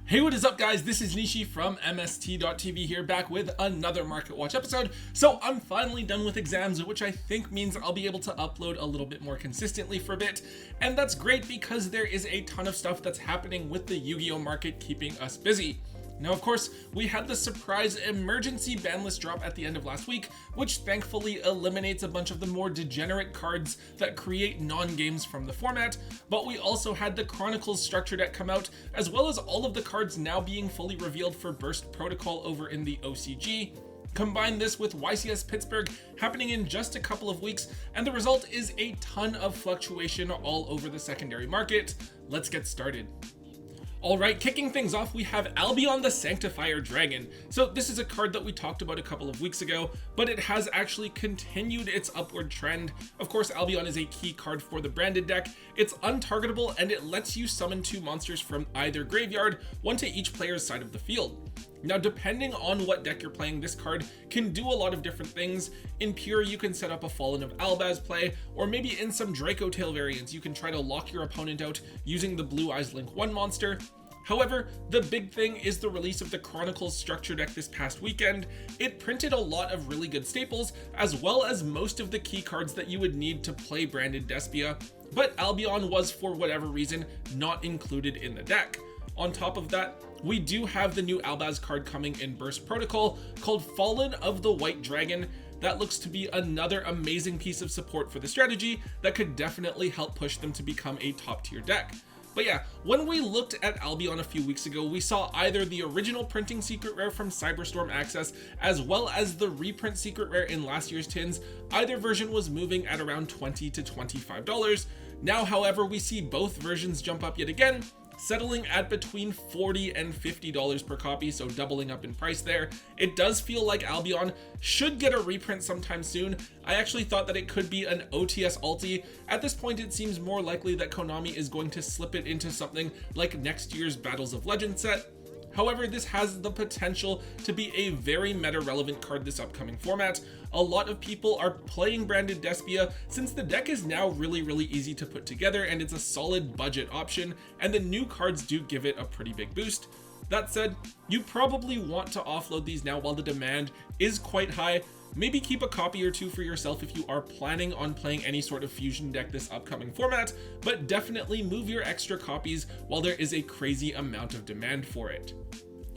Hey, what is up guys? This is Nishi from MST.TV here, back with another Market Watch episode. So I'm finally done with exams, which I think means I'll be able to upload a little bit more consistently for a bit. And that's great because there is a ton of stuff that's happening with the Yu-Gi-Oh market keeping us busy. Now, of course, we had the surprise emergency ban list drop at the end of last week, which thankfully eliminates a bunch of the more degenerate cards that create non-games from the format, but we also had the Chronicles structure deck come out, as well as all of the cards now being fully revealed for Burst Protocol over in the OCG. Combine this with YCS Pittsburgh happening in just a couple of weeks, and the result is a ton of fluctuation all over the secondary market. Let's get started. Alright, kicking things off, we have Albion the Sanctifier Dragon. So this is a card that we talked about a couple of weeks ago, but it has actually continued its upward trend. Of course, Albion is a key card for the branded deck. It's untargetable and it lets you summon 2 monsters from either graveyard, 1 to each player's side of the field. Now, depending on what deck you're playing, this card can do a lot of different things. In Pure, you can set up a Fallen of Albaz play, or maybe in some Draco Tail variants, you can try to lock your opponent out using the Blue Eyes Link 1 monster. However, the big thing is the release of the Chronicles structure deck this past weekend. It printed a lot of really good staples, as well as most of the key cards that you would need to play branded Despia, but Albion was, for whatever reason, not included in the deck. On top of that, we do have the new Albaz card coming in Burst Protocol called Fallen of the White Dragon. That looks to be another amazing piece of support for the strategy that could definitely help push them to become a top tier deck. But yeah, when we looked at Albion a few weeks ago, we saw either the original printing secret rare from Cyberstorm Access, as well as the reprint secret rare in last year's tins. Either version was moving at around $20 to $25. Now, however, we see both versions jump up yet again, settling at between $40 and $50 per copy, so doubling up in price there. It does feel like Albion should get a reprint sometime soon. I actually thought that it could be an OTS ulti. At this point, it seems more likely that Konami is going to slip it into something like next year's Battles of Legends set. However, this has the potential to be a very meta-relevant card this upcoming format. A lot of people are playing branded Despia since the deck is now really easy to put together and it's a solid budget option, and the new cards do give it a pretty big boost. That said, you probably want to offload these now while the demand is quite high. Maybe keep a copy or 2 for yourself if you are planning on playing any sort of fusion deck this upcoming format, but definitely move your extra copies while there is a crazy amount of demand for it.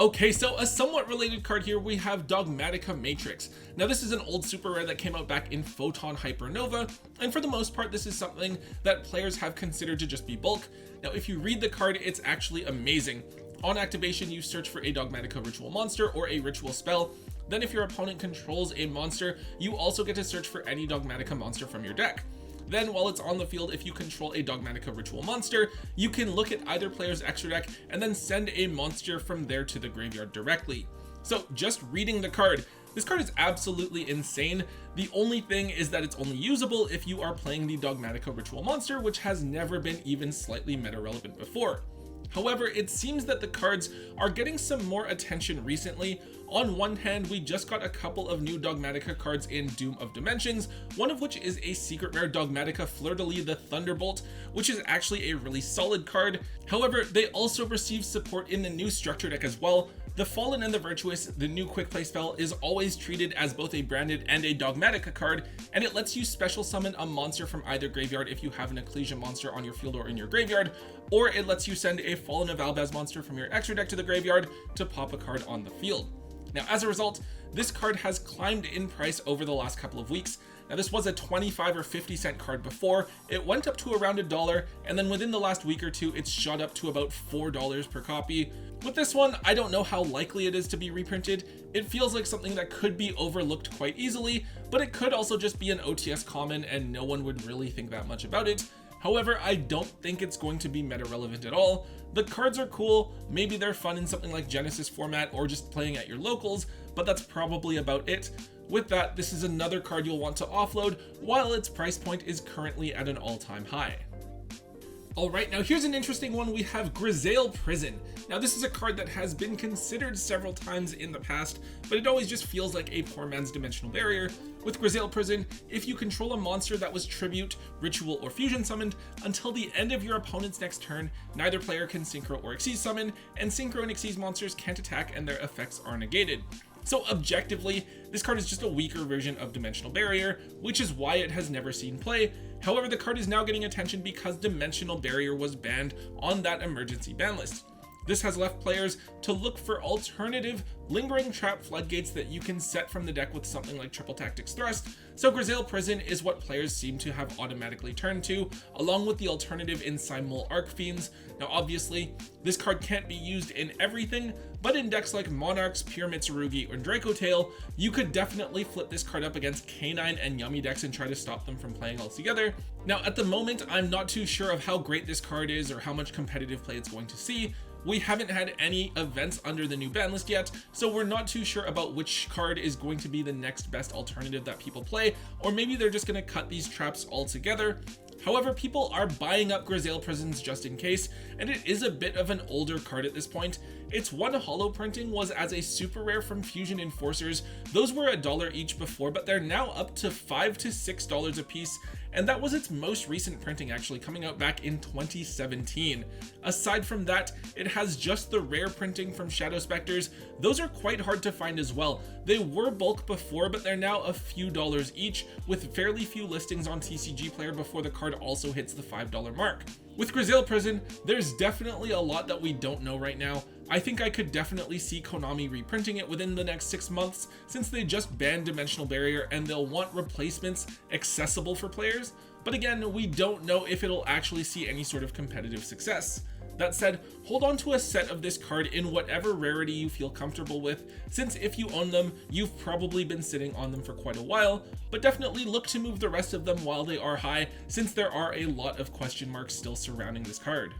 Okay, so a somewhat related card here, we have Dogmatica Matrix. Now this is an old super rare that came out back in Photon Hypernova, and for the most part this is something that players have considered to just be bulk. Now if you read the card, it's actually amazing. On activation, you search for a Dogmatica ritual monster or a ritual spell. Then if your opponent controls a monster, you also get to search for any Dogmatica monster from your deck. Then while it's on the field, if you control a Dogmatica ritual monster, you can look at either player's extra deck and then send a monster from there to the graveyard directly. So just reading the card, this card is absolutely insane. The only thing is that it's only usable if you are playing the Dogmatica ritual monster, which has never been even slightly meta relevant before. However, it seems that the cards are getting some more attention recently. On one hand, we just got a couple of new Dogmatica cards in Doom of Dimensions, one of which is a secret rare Dogmatica Fleur-de-Lis the Thunderbolt, which is actually a really solid card. However, they also received support in the new structure deck as well. The Fallen and the Virtuous, the new quick play spell, is always treated as both a branded and a Dogmatica card, and it lets you special summon a monster from either graveyard if you have an Ecclesia monster on your field or in your graveyard, or it lets you send a Fallen of Albaz monster from your extra deck to the graveyard to pop a card on the field. Now, as a result, this card has climbed in price over the last couple of weeks. Now, this was a 25 or 50 cent card before. It went up to around $1, and then within the last week or two, it's shot up to about $4 per copy. With this one, I don't know how likely it is to be reprinted. It feels like something that could be overlooked quite easily, but it could also just be an OTS common and no one would really think that much about it. However, I don't think it's going to be meta relevant at all. The cards are cool, maybe they're fun in something like Genesis format or just playing at your locals, but that's probably about it. With that, this is another card you'll want to offload while its price point is currently at an all-time high. Alright, now here's an interesting one. We have Grisaille Prison. Now this is a card that has been considered several times in the past, but it always just feels like a poor man's Dimensional Barrier. With Grisaille Prison, if you control a monster that was Tribute, Ritual, or Fusion summoned, until the end of your opponent's next turn, neither player can Synchro or Xyz summon, and Synchro and Xyz monsters can't attack and their effects are negated. So objectively, this card is just a weaker version of Dimensional Barrier, which is why it has never seen play. However, the card is now getting attention because Dimensional Barrier was banned on that emergency ban list. This has left players to look for alternative lingering trap floodgates that you can set from the deck with something like Triple Tactics Thrust, so Grisaille Prison is what players seem to have automatically turned to, along with the alternative in Simul Arc Fiends. Now obviously, this card can't be used in everything, but in decks like Monarchs, Pure Mitsurugi, or Draco Tail, you could definitely flip this card up against K9 and Yummy decks and try to stop them from playing altogether. Now at the moment, I'm not too sure of how great this card is or how much competitive play it's going to see. We haven't had any events under the new ban list yet, so we're not too sure about which card is going to be the next best alternative that people play, or maybe they're just going to cut these traps altogether. However, people are buying up Grisaille Prisons just in case, and it is a bit of an older card at this point. Its one holo printing was as a super rare from Fusion Enforcers. Those were $1 each before, but they're now up to $5 to $6 a piece, and that was its most recent printing, actually coming out back in 2017. Aside from that, it has just the rare printing from Shadow Specters. Those are quite hard to find as well. They were bulk before, but they're now a few dollars each, with fairly few listings on TCG Player before the card also hits the $5 mark. With Grisaille Prison, there's definitely a lot that we don't know right now. I think I could definitely see Konami reprinting it within the next 6 months, since they just banned Dimensional Barrier and they'll want replacements accessible for players. But again, we don't know if it'll actually see any sort of competitive success. That said, hold on to a set of this card in whatever rarity you feel comfortable with, since if you own them, you've probably been sitting on them for quite a while, but definitely look to move the rest of them while they are high, since there are a lot of question marks still surrounding this card.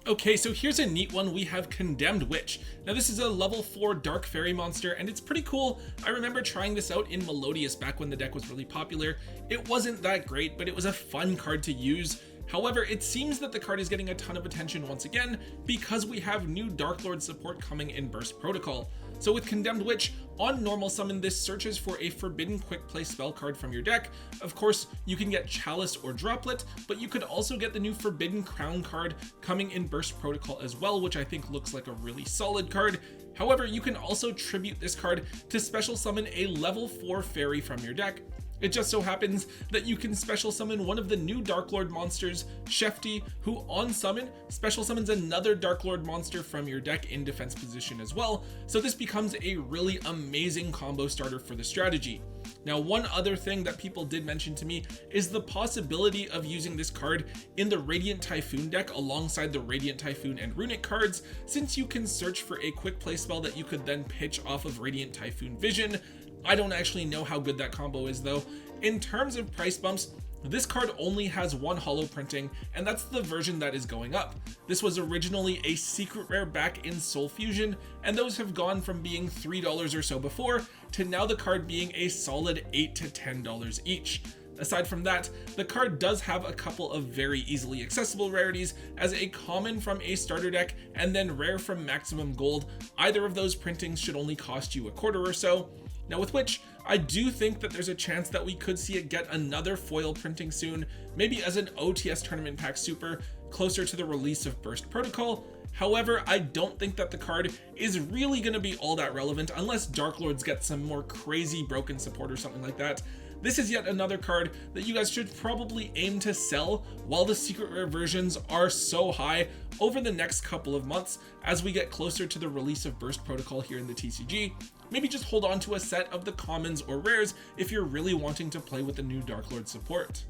Okay, so here's a neat one. We have Condemned Witch. Now this is a level 4 Dark Fairy monster, and it's pretty cool. I remember trying this out in Melodious back when the deck was really popular. It wasn't that great, but it was a fun card to use. However, it seems that the card is getting a ton of attention once again because we have new Dark Lord support coming in Burst Protocol. So with Condemned Witch, on normal summon, this searches for a forbidden quick play spell card from your deck. Of course, you can get Chalice or Droplet, but you could also get the new Forbidden Crown card coming in Burst Protocol as well, which I think looks like a really solid card. However, you can also tribute this card to special summon a level 4 fairy from your deck. It just so happens that you can special summon one of the new Dark Lord monsters, Shefty, who on summon, special summons another Dark Lord monster from your deck in defense position as well, so this becomes a really amazing combo starter for the strategy. Now, one other thing that people did mention to me is the possibility of using this card in the Radiant Typhoon deck alongside the Radiant Typhoon and Runic cards, since you can search for a quick play spell that you could then pitch off of Radiant Typhoon Vision. I don't actually know how good that combo is though. In terms of price bumps, this card only has one holo printing, and that's the version that is going up. This was originally a secret rare back in Soul Fusion, and those have gone from being $3 or so before to now the card being a solid $8 to $10 each. Aside from that, the card does have a couple of very easily accessible rarities as a common from a starter deck and then rare from Maximum Gold. Either of those printings should only cost you $0.25 or so. Now with which, I do think that there's a chance that we could see it get another foil printing soon, maybe as an OTS Tournament Pack Super, closer to the release of Burst Protocol. However, I don't think that the card is really going to be all that relevant unless Dark Lords get some more crazy broken support or something like that. This is yet another card that you guys should probably aim to sell while the secret rare versions are so high over the next couple of months as we get closer to the release of Burst Protocol here in the TCG. Maybe just hold on to a set of the commons or rares if you're really wanting to play with the new Dark Lord support.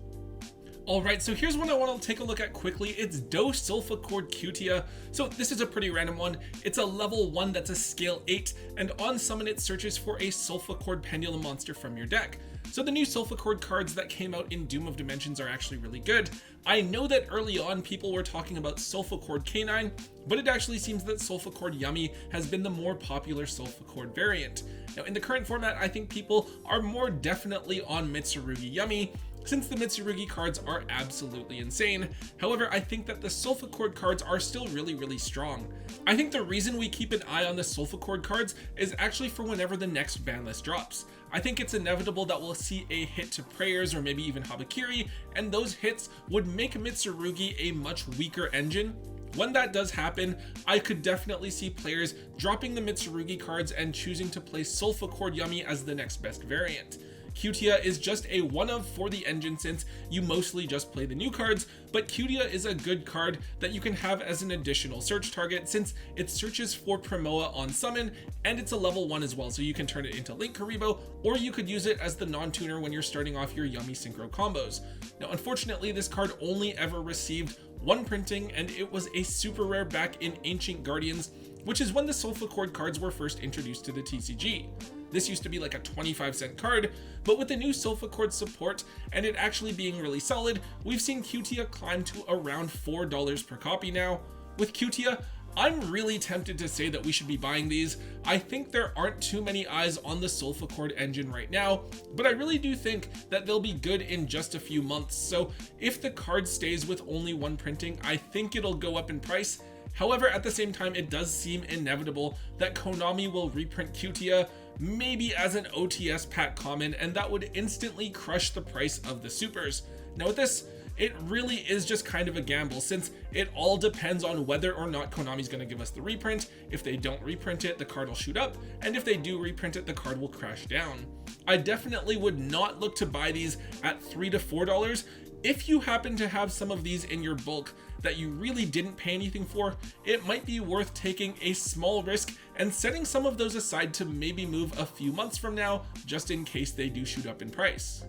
Alright, so here's one I want to take a look at quickly. It's Do Sulfachord Cutia. So this is a pretty random one. It's a level 1 that's a scale 8, and on summon it searches for a Sulfachord Pendulum monster from your deck. So the new Sulfachord cards that came out in Doom of Dimensions are actually really good. I know that early on people were talking about Sulfachord K9, but it actually seems that Sulfachord Yummy has been the more popular Sulfachord variant. Now in the current format, I think people are more definitely on Mitsurugi Yummy, since the Mitsurugi cards are absolutely insane. However, I think that the Sulfur cards are still really strong. I think the reason we keep an eye on the Sulfur cards is actually for whenever the next ban list drops. I think it's inevitable that we'll see a hit to Prayers or maybe even Habakiri, and those hits would make Mitsurugi a much weaker engine. When that does happen, I could definitely see players dropping the Mitsurugi cards and choosing to play Sulfur Yummy as the next best variant. Cutia is just a one-of for the engine since you mostly just play the new cards, but Cutia is a good card that you can have as an additional search target since it searches for Primoa on summon, and it's a level 1 as well, so you can turn it into Link Karibo, or you could use it as the non-tuner when you're starting off your Yummy Synchro combos. Now unfortunately, this card only ever received one printing, and it was a super rare back in Ancient Guardians, which is when the Sulfur cards were first introduced to the TCG. This used to be like a 25-cent card, but with the new Sulfur support and it actually being really solid, we've seen Cutia climb to around $4 per copy now. With Cutia, I'm really tempted to say that we should be buying these. I think there aren't too many eyes on the Sulfur engine right now, but I really do think that they'll be good in just a few months. So if the card stays with only one printing, I think it'll go up in price. However, at the same time, it does seem inevitable that Konami will reprint Cutia, maybe as an OTS pack common, and that would instantly crush the price of the supers. Now with this, it really is just kind of a gamble since it all depends on whether or not Konami's going to give us the reprint. If they don't reprint it, the card will shoot up, and if they do reprint it, the card will crash down. I definitely would not look to buy these at $3 to $4. If you happen to have some of these in your bulk that you really didn't pay anything for, it might be worth taking a small risk and setting some of those aside to maybe move a few months from now, just in case they do shoot up in price.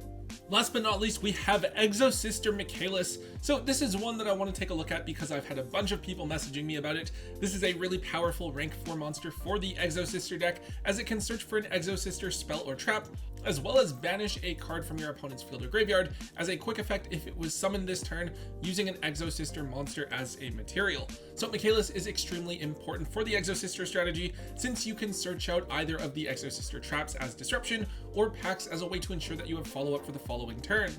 Last but not least, we have Exo-Sister Michaelis. So this is one that I want to take a look at because I've had a bunch of people messaging me about it. This is a really powerful rank 4 monster for the Exo-Sister deck, as it can search for an Exo-Sister spell or trap, as well as banish a card from your opponent's field or graveyard as a quick effect if it was summoned this turn using an Exo-Sister monster as a material. So Michaelis is extremely important for the Exo-Sister strategy since you can search out either of the Exo-Sister traps as disruption or packs as a way to ensure that you have follow-up for the following turn.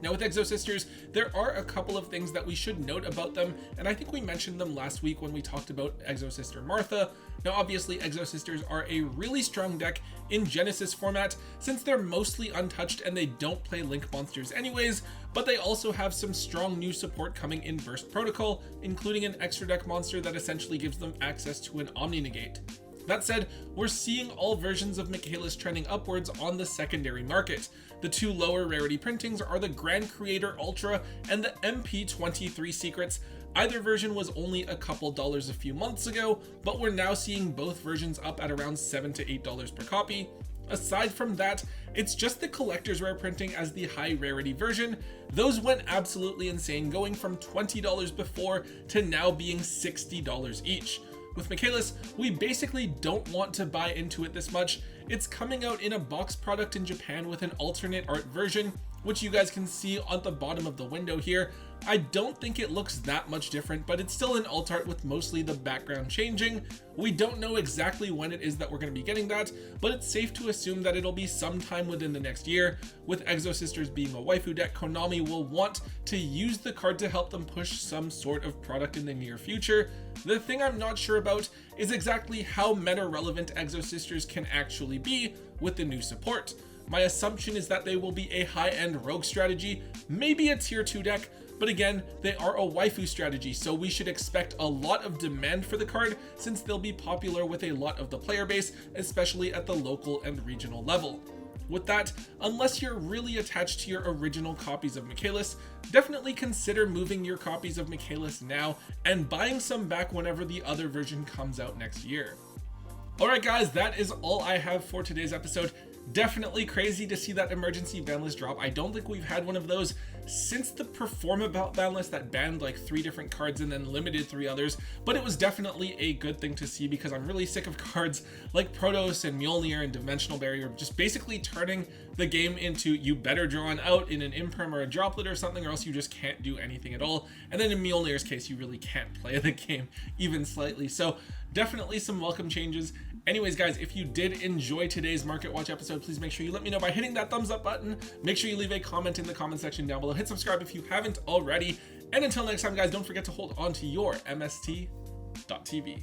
Now with Exo-Sisters, there are a couple of things that we should note about them, and I think we mentioned them last week when we talked about Exo-Sister Martha. Now obviously Exo-Sisters are a really strong deck in Genesis format since they're mostly untouched and they don't play Link monsters anyways, but they also have some strong new support coming in Burst Protocol, including an extra deck monster that essentially gives them access to an Omni Negate. That said, we're seeing all versions of Michaelis trending upwards on the secondary market. The two lower rarity printings are the Grand Creator Ultra and the MP23 Secrets. Either version was only a couple dollars a few months ago, but we're now seeing both versions up at around $7 to $8 per copy. Aside from that, it's just the collector's rare printing as the high rarity version. Those went absolutely insane, going from $20 before to now being $60 each. With Michaelis, we basically don't want to buy into it this much. It's coming out in a box product in Japan with an alternate art version, which you guys can see on the bottom of the window here. I don't think it looks that much different, but it's still an alt art with mostly the background changing. We don't know exactly when it is that we're going to be getting that, but it's safe to assume that it'll be sometime within the next year. With Exo-Sisters being a waifu deck, Konami will want to use the card to help them push some sort of product in the near future. The thing I'm not sure about is exactly how meta relevant Exo-Sisters can actually be with the new support. My assumption is that they will be a high-end rogue strategy, maybe a tier 2 deck, but again, they are a waifu strategy, so we should expect a lot of demand for the card since they'll be popular with a lot of the player base, especially at the local and regional level. With that, unless you're really attached to your original copies of Michaelis, definitely consider moving your copies of Michaelis now and buying some back whenever the other version comes out next year. Alright guys, that is all I have for today's episode. Definitely crazy to see that emergency ban list drop. I don't think we've had one of those since the Perform-About ban list that banned like 3 different cards and then limited 3 others, but it was definitely a good thing to see because I'm really sick of cards like Protos and Mjolnir and Dimensional Barrier just basically turning the game into you better draw an out in an imperm or a droplet or something, or else you just can't do anything at all. And then in Mjolnir's case, you really can't play the game even slightly. So definitely some welcome changes. Anyways, guys, if you did enjoy today's Market Watch episode, please make sure you let me know by hitting that thumbs up button. Make sure you leave a comment in the comment section down below. Hit subscribe if you haven't already. And until next time, guys, don't forget to hold on to your MST.TV.